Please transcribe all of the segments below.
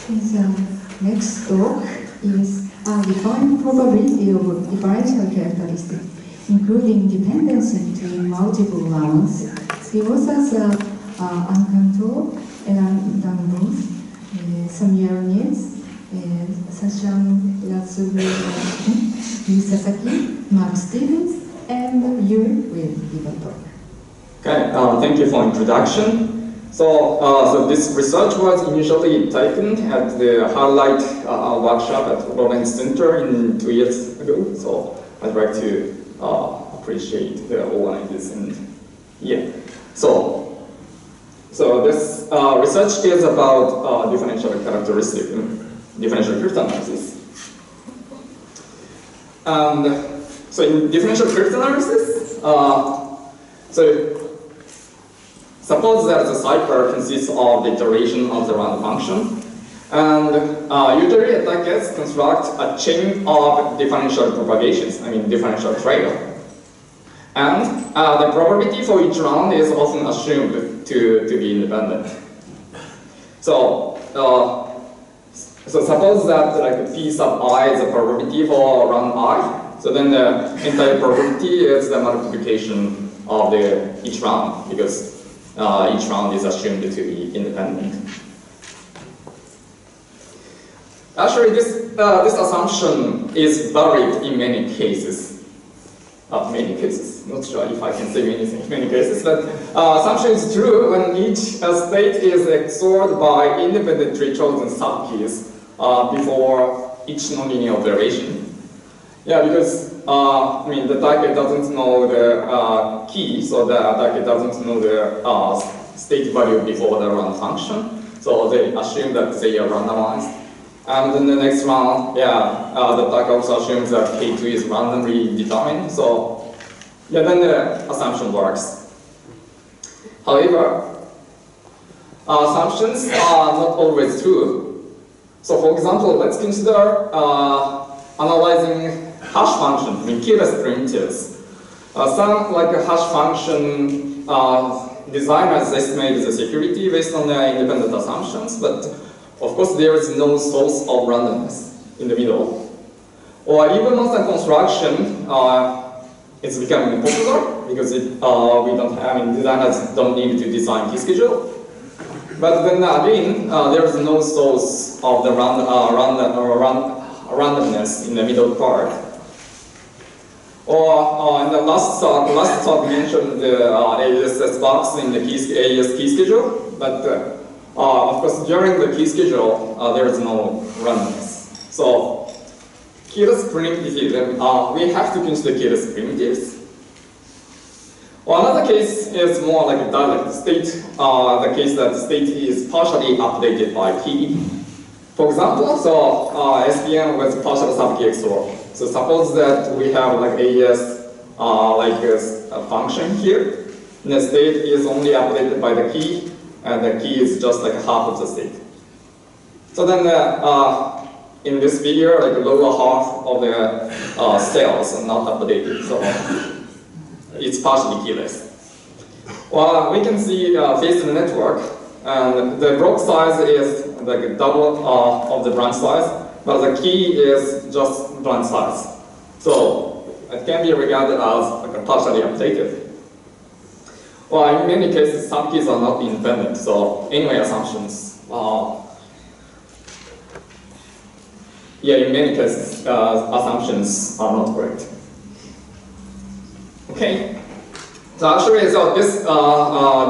Next talk is defining probability of differential characteristics, including dependency between multiple rounds. The authors are Ankanto and Danbos, Samir Sashan Yatsubu Sasaki, Mark Stevens, and you will give a talk. Okay, thank you for introduction. So this research was initially taken at the highlight workshop at Lawrence Center 2 years ago. So I'd like to appreciate the organizers and yeah. So this research is about differential characteristic in differential cryptanalysis. And so in differential cryptanalysis, suppose that the cipher consists of the iteration of the random function, and usually attackers construct a chain of differential propagations, differential trail. And the probability for each round is often assumed to be independent. So suppose that like P sub I is the probability for round I, so then the entire probability is the multiplication of each round, because each round is assumed to be independent. Actually, this assumption is valid in many cases. Not sure if I can say many cases, but assumption is true when each state is XORed by independently chosen subkeys before each nonlinear operation. Yeah, because the target doesn't know the key, so the target doesn't know the state value before the run function. So they assume that they are randomized. And then the next round, the target also assumes that K2 is randomly determined. So then the assumption works. However, assumptions are not always true. So for example, let's consider analyzing hash function, keyless primitives. Some like a hash function designers estimate the security based on their independent assumptions, but of course there is no source of randomness in the middle. Or even monster construction is becoming popular because we don't have, designers don't need to design key schedule. But then again, there is no source of the randomness in the middle part. Or in the last talk mentioned the AES box in the AES key schedule, but of course during the key schedule there is no randomness. So keyless primitives, we have to consider keyless primitives. Or another case is more like a direct state, the case that the state is partially updated by key. For example, so SPM with partial subkey XOR. So suppose that we have like AES like a function here, and the state is only updated by the key, and the key is just like half of the state. So then in this figure, like the lower half of the cells are not updated, so it's partially keyless. Well, we can see phased network, and the block size is like double of the branch size, but the key is just branch size. So it can be regarded as like partially updated. Well, in many cases, some keys are not independent, so anyway, assumptions in many cases, assumptions are not correct. Okay, so actually,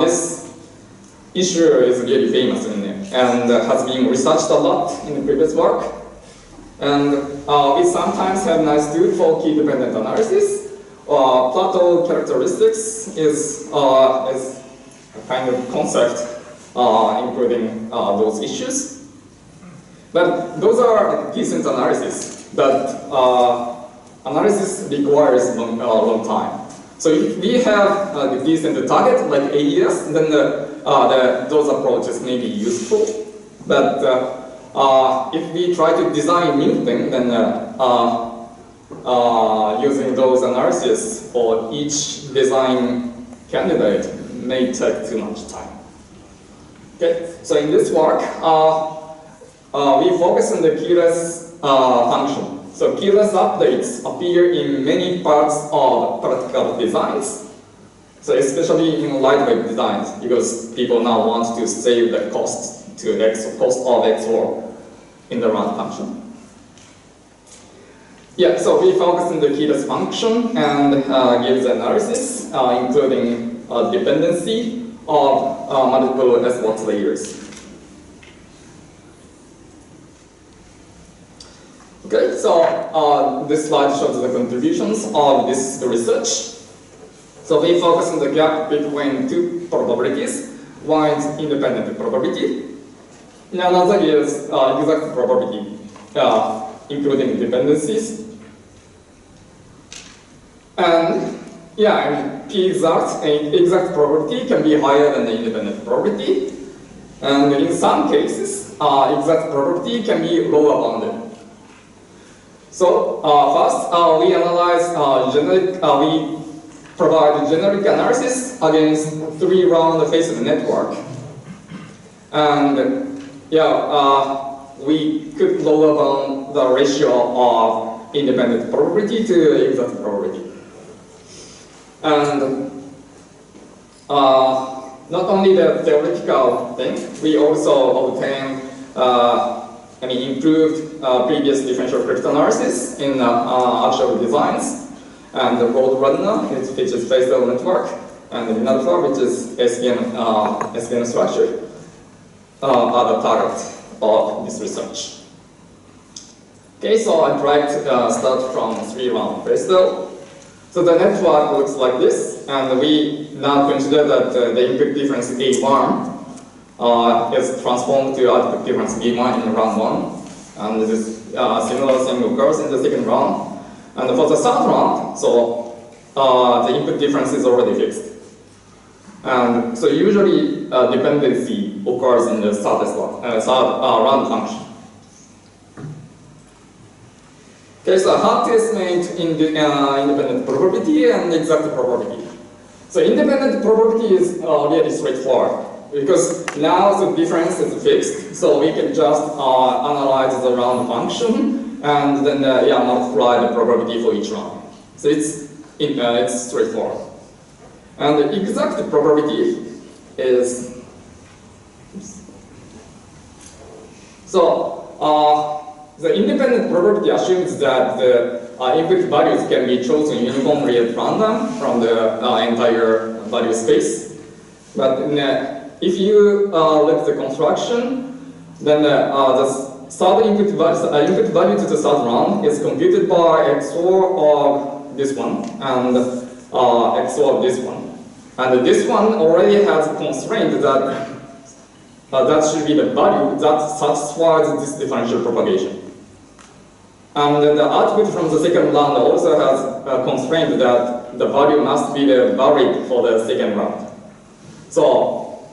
this issue is really famous and has been researched a lot in the previous work. And we sometimes have nice tool for key-dependent analysis. Plateau characteristics is a kind of concept including those issues. But those are decent analysis, but analysis requires a long time. So if we have a decent target like AES, then those approaches may be useful. But if we try to design new thing, then using those analysis for each design candidate may take too much time. Okay, so in this work, we focus on the keyless function. So keyless updates appear in many parts of practical designs. So especially in lightweight designs, because people now want to save the cost of XOR in the run function. Yeah, so we focus on the keyless function and give the analysis, including dependency of multiple SBox layers. Okay, so this slide shows the contributions of this research. So we focus on the gap between two probabilities. One is independent probability, and another is exact probability, including dependencies. And yeah, I mean, exact probability can be higher than the independent probability. And in some cases, exact probability can be lower bounded. So first, we analyze we provide generic analysis against 3-round facet network. And yeah, we could lower down the ratio of independent probability to exact probability. And not only the theoretical thing, we also obtain improved previous differential cryptanalysis in actual designs. And the road runner, which is facial network, and the alpha, which is SVM structure, are the target of this research. Okay, so I'd like to start from 3-round facial. So the network looks like this, and we now consider that the input difference A1 is transformed to output difference B1 in round 1, and this similar thing occurs in the second round. And for the third round, so the input difference is already fixed. And so usually dependency occurs in the third round function. Okay, so how to estimate independent probability and exact probability. So independent probability is really straightforward, because now the difference is fixed, so we can just analyze the round function and then multiply the probability for each round. So it's straightforward. And the exact probability is, the independent probability assumes that the input values can be chosen uniformly at random from the entire value space. But if you look at the construction, then the third input value to the third round is computed by XOR of this one and XOR of this one. And this one already has a constraint that that should be the value that satisfies this differential propagation. And then the output from the second round also has a constraint that the value must be varied for the second round. So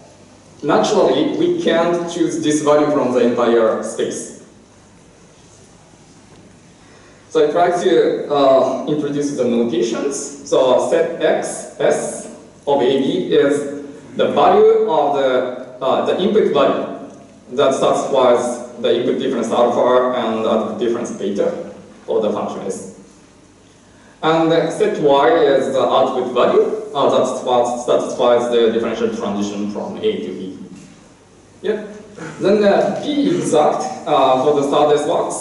naturally, we can't choose this value from the entire space. So I try to introduce the notations. So set X, S of AB is the value of the input value that satisfies the input difference alpha and output difference beta for the function S. And set Y is the output value that satisfies the differential transition from A to B. Yep. Then the P exact for the third SBox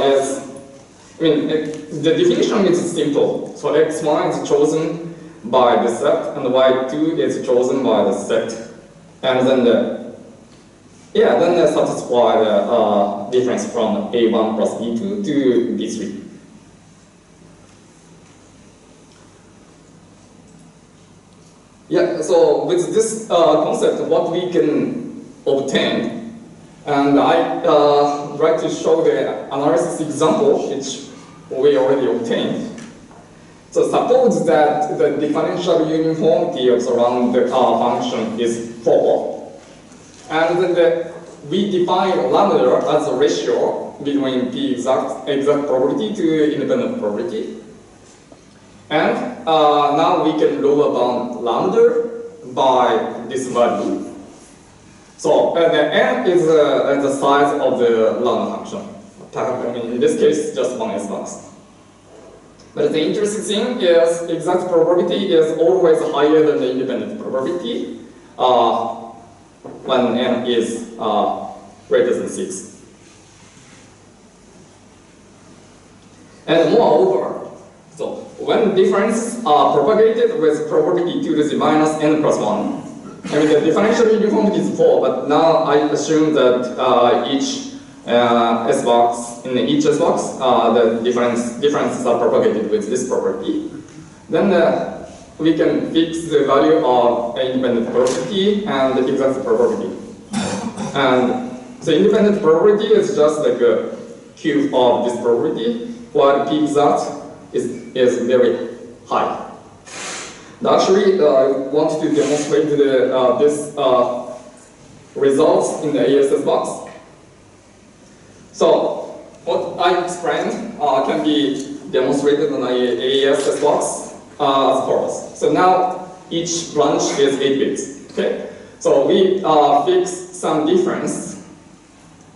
is, the definition is simple. So X1 is chosen by the set, and Y2 is chosen by the set. And then then they satisfy the difference from A1 plus B2 to B3. Yeah, so with this concept, what we can obtain, and I like to show the analysis example which we already obtained. So suppose that the differential uniformity of the round function is 4. And then we define lambda as a ratio between P exact probability to independent probability. And now we can lower bound lambda by this value. So the n is the size of the random function. I mean, in this case, just one S box. But the interesting thing is exact probability is always higher than the independent probability when n is greater than 6. And moreover, so when differences are propagated with probability 2 to the minus n plus 1, I mean the differential uniformity is 4, but now I assume that each S box, in each S box, the differences are propagated with this property. Then we can fix the value of independent probability and the exact probability. And the independent probability is just like a cube of this probability, while p exact is very high. Actually, I want to demonstrate this results in the ASS box. So what I explained can be demonstrated in the ASS box as follows. So now each branch is 8 bits. Okay. So we fix some difference,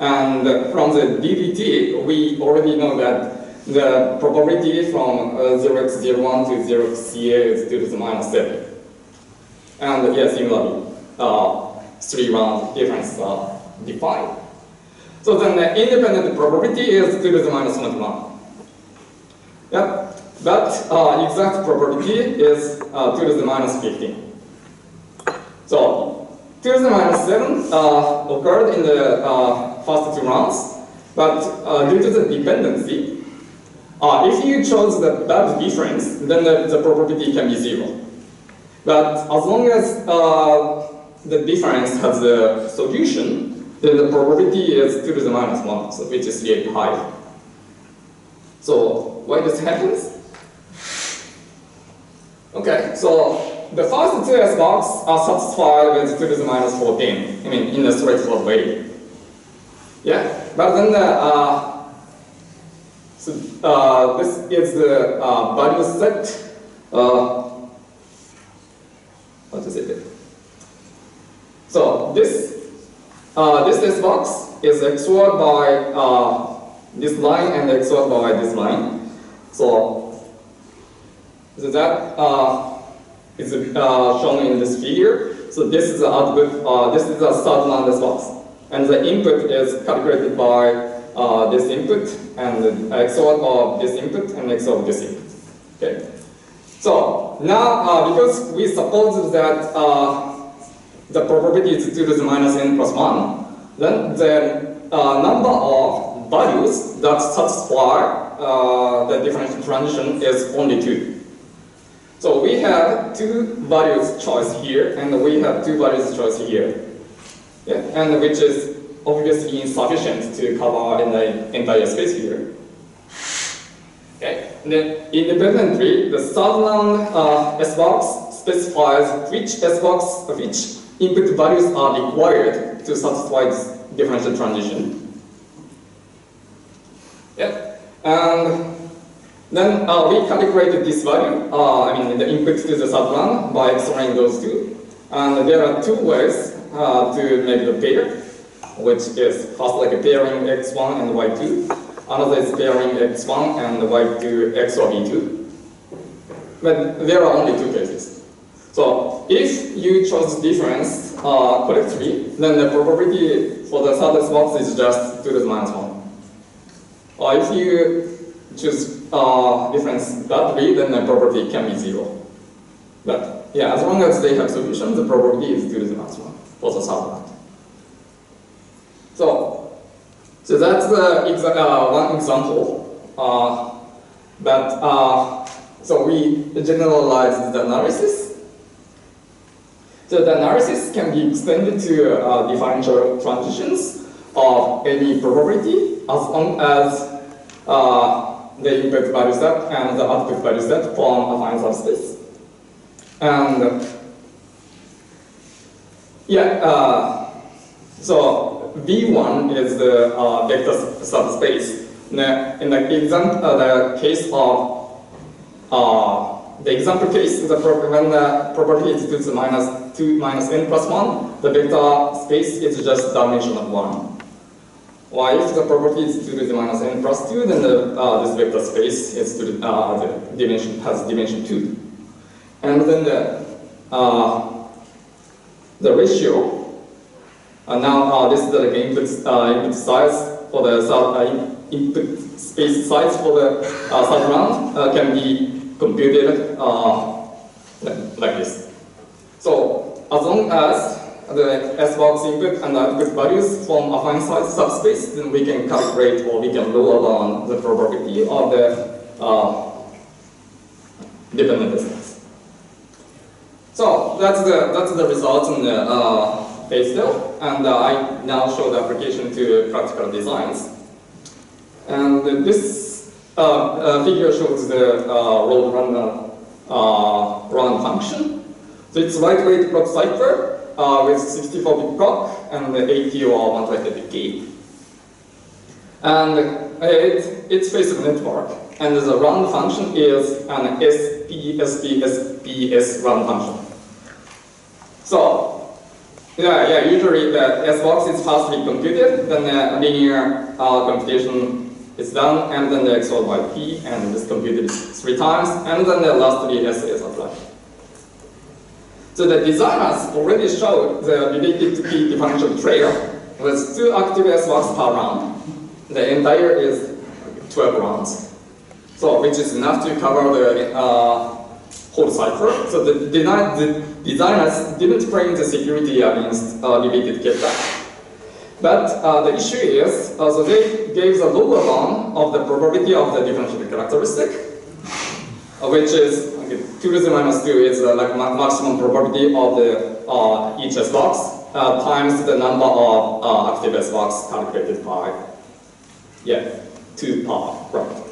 and from the DDT we already know that the probability from 0x01 to 0xCA is 2 to the minus 7. And yes, similarly, 3 round difference are defined. So then the independent probability is 2 to the minus 21. Yep. But exact probability is 2 to the minus 15. So 2 to the minus 7 occurred in the first 2 rounds, but due to the dependency, if you chose the bad difference, then the probability can be 0. But as long as the difference has a solution, then the probability is 2 to the minus 1, so which is really high. So why this happens? Okay, so the first 2 S box are satisfied with 2 to the minus 14, I mean in a straightforward way. Yeah, but then this is the value set. What is it? So this S box is XORed by this line and XORed by this line. So that is shown in this figure. So this is the output. This is the third round S box, and the input is calculated by this input and the XOR of this input and XOR of this input. Okay. So now, because we suppose that the probability is 2 to the minus n plus 1, then the number of values that satisfy the differential transition is only 2. So we have 2 values choice here, and we have 2 values choice here, yeah, and which is obviously insufficient to cover the entire space here. Okay. And then independently, the third round S box specifies which S box, which input values are required to satisfy this differential transition. Yeah. And then we calculated this value, I mean the input to the third round by XORing those two. And there are 2 ways to make the pair, which is first like a pairing x1 and y2. Another is pairing x1 and y2 XOR b2. But there are only 2 cases. So if you chose difference correctly, then the probability for the third S box is just 2 to the minus 1. Or if you choose difference badly, then the probability can be 0. But yeah, as long as they have solution, the probability is 2 to the minus 1 for the third round. So that's one example. So we generalize the analysis. So the analysis can be extended to differential transitions of any probability as long as the input value set and the output value set form a finite subspace. And yeah, so V1 is the vector subspace. In the example, the case of the example case, when the property is 2 minus n plus 1, the vector space is just dimension of 1. Or if the property is 2 to the minus n plus 2, then this vector space is to the, has dimension 2. And then the ratio, now this is the input size for the input space size for the third round can be computed like this. So as long as the S-box input and output values form affine size subspace, then we can calculate or we can lower down the probability of the dependent distance. So that's the result in the phase cell, and I now show the application to practical designs. And this figure shows the Roadrunner run function. So it's lightweight clock cipher with 64-bit clock and 80 or 128 decay. And it's phase of network. And the run function is an SPS run function. So, usually the S-box is firstly computed, then linear computation is done, and then the XOR by P, and it's computed 3 times, and then the lastly S is applied. So the designers already showed the related to P differential trail with 2 active S-box per round. The entire is 12 rounds. So, which is enough to cover the whole cipher. So the designers didn't claim the security against related kickback. But the issue is, so they gave the lower bound of the probability of the differential characteristic, which is 2 to the minus 2 is like maximum probability of the each S-box times the number of active S-box calculated by 2 per round.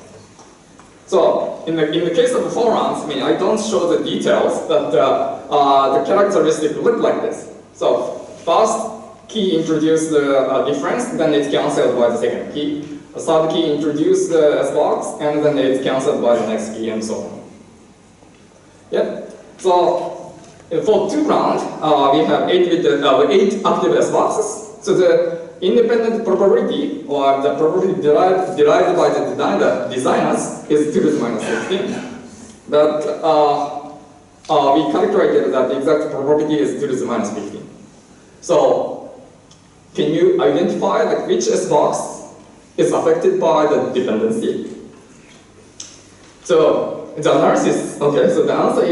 So in the case of the 4 rounds, I don't show the details, but the characteristic look like this. So first key introduce the difference, then it's cancelled by the second key. The third key introduce the S-box, and then it's cancelled by the next key, and so on. So for 2 rounds, we have 8 active S-boxes. So the independent probability, or the probability derived by the designers, is 2 to the minus 16. But we calculated that the exact probability is 2 to the minus 15. So can you identify like which S-box is affected by the dependency? So the analysis, so the answer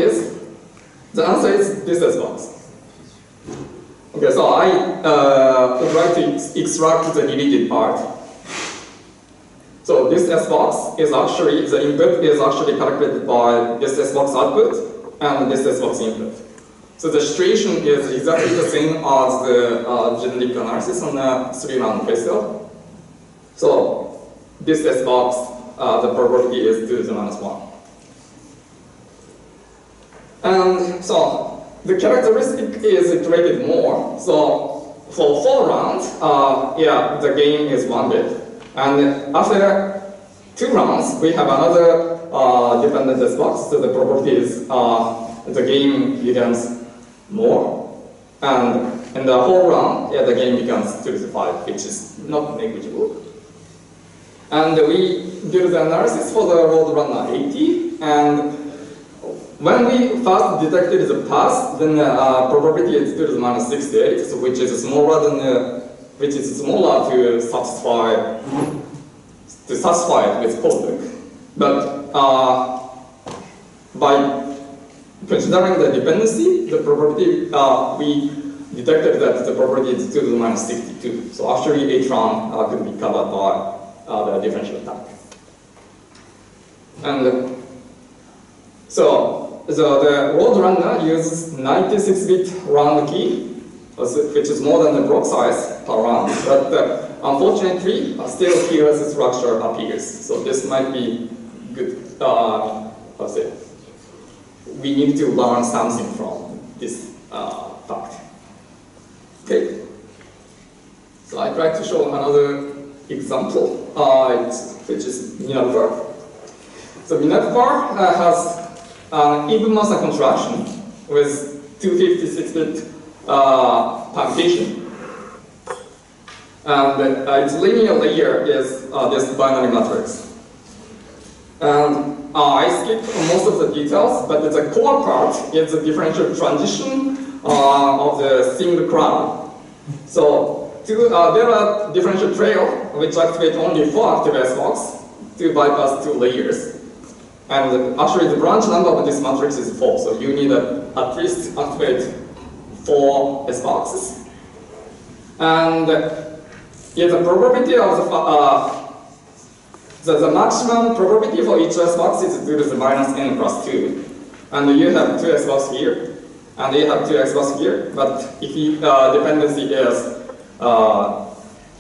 is this S-box. Okay, so I would like to extract the deleted part. So this S-box is actually, the input is actually calculated by this S-box output and this S-box input. So the situation is exactly the same as the generic analysis on the 3-round phase cell. So this S-box, the probability is 2 to the minus 1. And so the characteristic is iterated more. So for 4 rounds, the gain is 1 bit. And after 2 rounds, we have another dependent S-box. So the probability is the gain becomes more. And in the whole round, the gain becomes 2 to the 5, which is not negligible. And we did the analysis for the Roadrunner 80, and when we first detected the path, then the probability is 2 to the minus 68, so which is smaller than to satisfy it with codebook. But by considering the dependency, the probability we detected that the probability is 2 to the minus 62. So actually, each round could be covered by the differential attack. And so the Roadrunner uses 96-bit round key, which is more than the block size per round. But unfortunately, still keyless structure appears. So this might be good. We need to learn something from this fact. Okay. So I try to show another example, which is Multip. So Multip has an even master construction with 256-bit permutation. And its linear layer is this binary matrix. And I skipped most of the details, but the core part is the differential transition of the single crown. So there are differential trail which activate only 4 active S-box to bypass 2 layers. And actually the branch number of this matrix is 4, so you need at least activate 4 S-boxes. And the probability of the maximum probability for each S-box is 2 to the minus n plus 2. And you have 2 S-box here, and you have 2 S-box here. But if dependency is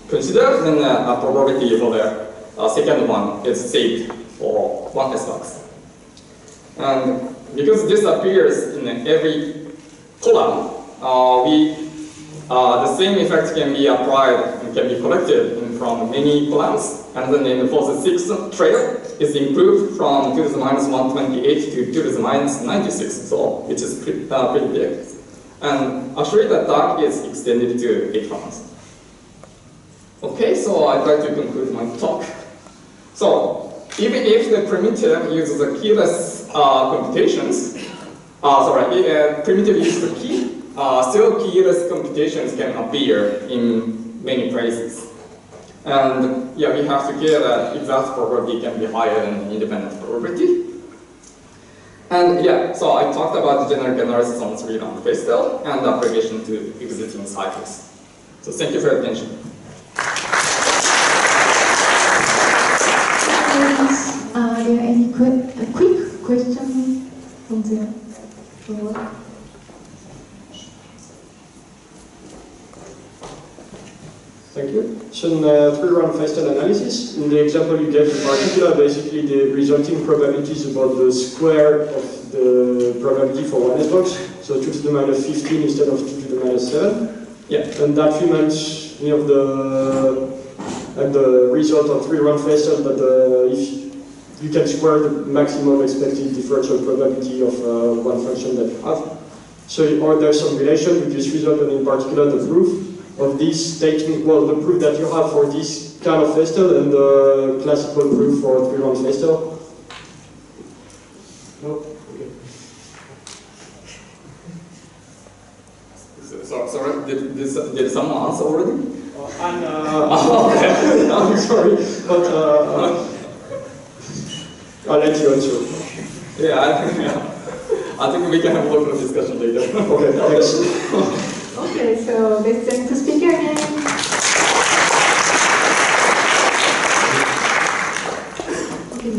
considered, then a probability for the second one is saved for 1 S-box. And because this appears in every column, the same effect can be applied and can be collected from many columns. And then for the 6th trail is improved from 2 to the minus 128 to 2 to the minus 96, so which is pretty big. And actually the tag is extended to 8 columns. Okay, so I'd like to conclude my talk. So even if the primitive uses the keyless computations, primitive uses the key, still keyless computations can appear in many places. And yeah, we have to care that exact probability can be higher than independent probability. And yeah, so I talked about the generic analysis on 3-round Pastel and application to existing cycles. So thank you for your attention. Are there any quick questions from the floor? Thank you. So in 3-round Pastel analysis, in the example you gave in particular, basically the resulting probabilities about the square of the probability for 1 S-box, so 2 to the minus 15 instead of 2 to the minus 7. Yeah. And that reminds me of the result of 3-round Pastel, that if you can square the maximum expected differential probability of one function that you have. So there's some relation with this result, and in particular the proof of this taking, well, the proof that you have for this kind of Pastel and the classical proof for 3-round Pastel. No? Okay. Sorry, did someone answer already? Okay. I'm sorry, but I'll let you answer. Yeah, I think we can have a local discussion later. Okay, thanks. Okay, so let's thank the speaker again. Okay,